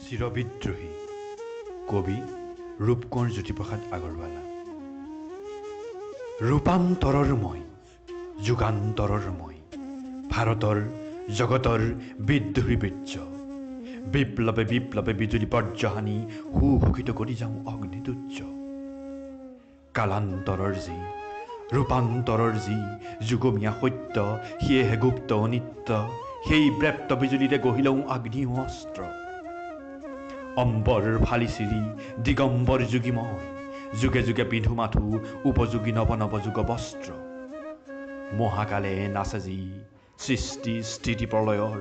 চিৰবিদ্ৰোহী কবি ৰূপকোঁৱৰ জ্যোতিপ্ৰসাদ আগৰৱালা। ৰূপান্তৰৰ মই, যুগান্তৰৰ মই, ভাৰতৰ জগতৰ বিদ্ৰোহী বীৰ্য। বিপ্লৱে বিপ্লৱে বিজুলী বজ্ৰহানি সুঘোষিত কৰি যাওঁ অগ্নিতুৰ্য। কালান্তৰৰ যি, ৰূপান্তৰৰ যি যুগমীয়া সত্য, সিয়েহে গুপ্ত অনিত্য। সেই ব্ৰেপ্ত বিজুলীৰে গঢ়ি লওঁ আগ্নি অস্ত্ৰ। অম্বৰ ফালি চিৰি দিগম্বৰ যোগী মই, যুগে যুগে পিন্ধো মাথো উপযোগী নৱ নৱ যুগ বস্ত্ৰ। মহাকালে নাচে যি সৃষ্টি স্থিতি প্ৰলয়ৰ,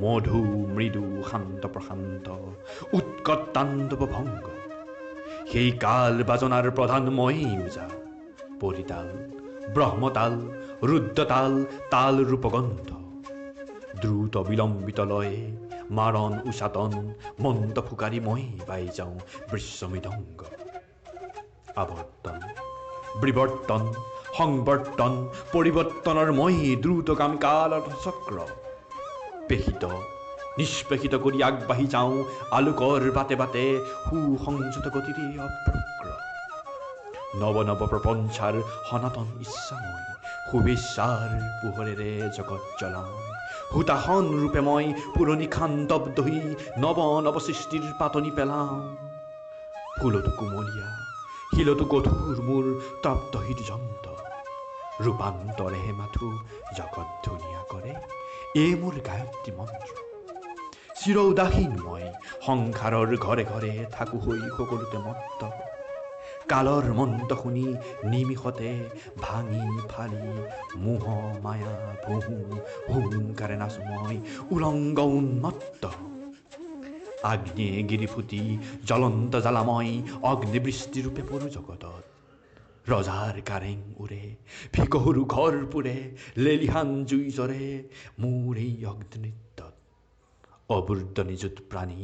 মধু মৃদু শান্ত প্ৰশান্ত উৎকট তাণ্ডৱ ভংগ। সেই কাল বাজনাৰ প্ৰধান ময়েই ওজা, পৰিতাল ব্ৰহ্মতাল ৰুদ্ৰতাল তাল ৰূপগন্ধ। দ্ৰুত বিলম্বিত লয়ে মাৰণ উচাটন মন্দ ফুকাৰি মই বাই যাওঁ বিশ্বমৃদংগ। আৱৰ্তন বিৱৰ্তন সংবৰ্তন পৰিৱৰ্তনৰ মই দ্ৰুতগামী কালৰ চক্ৰ। পেশিত নিষ্পেষিত কৰি আগবাঢ়ি যাওঁ আলোকৰ বাটে বাটে সুসংযত গতিৰে অভ্ৰগ্ৰ। নৱ নৱ প্ৰপঞ্চাৰ সনাতন ইচ্ছা মই, শুভেচ্ছাৰ পোহৰেৰে জগত জ্বলাওঁ। হুতাসন ৰূপে মই পুৰণি খাণ্ডৱ দহি নৱ নৱ সৃষ্টিৰ পাতনি পেলাওঁ। ফুলতো কুমলীয়া শিলতো কঠোৰ মোৰ তপ্ত হৃদযন্ত্ৰ। ৰূপান্তৰেহে মাথো জগত ধুনীয়া কৰে, এই মোৰ গায়ত্ৰী মন্ত্ৰ। চিৰ উদাসীন মই সংসাৰৰ ঘৰে ঘৰে থাকো হৈ সকলোতে মত্ত। কালৰ মন্ত্ৰ শুনি নিমিষতে ভাঙি ফালি মোহ মায়া ভুহু হুংকাৰে নাচো মই উলংগ উন্মত্ত। আগ্নিয়ে গিৰি ফুটি জ্বলন্ত জ্বালাময় অগ্নিবৃষ্টিৰূপে পৰো জগতত। ৰজাৰ কাৰেং উৰে ভিকহৰু ঘৰ পুৰে লেলিহান জুই জ্বৰে মোৰ এই অগ্নিনৃত্যত। অবুদ্ধ নিযুত প্ৰাণী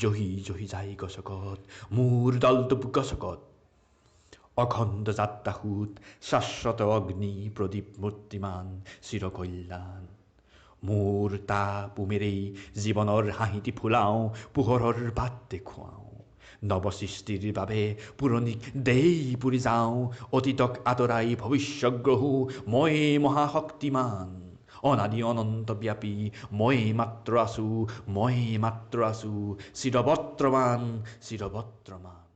জহি জহি যায় গছকত, মোৰ দলটো গছকত। অখণ্ড যাত্ৰাসূত শাশ্বত অগ্নি প্ৰদীপ মূৰ্তিমান চিৰকল্যাণ। মোৰ তাপ উমেৰেই জীৱনৰ হাঁহিটি ফুলাওঁ, পোহৰৰ বাট দেখুৱাওঁ। নৱসৃষ্টিৰ বাবে পুৰণিক দেই পুৰি যাওঁ, অতীতক আঁতৰাই ভৱিষ্যত গ্ৰহো ময়েই মহাশক্তিমান। অনাদি অনন্ত ব্যাপী ময়েই মাত্ৰ আছো, ময়েই মাত্ৰ আছো চিৰবৰ্ত্ৰমান চিৰবৰ্ত্ৰমান।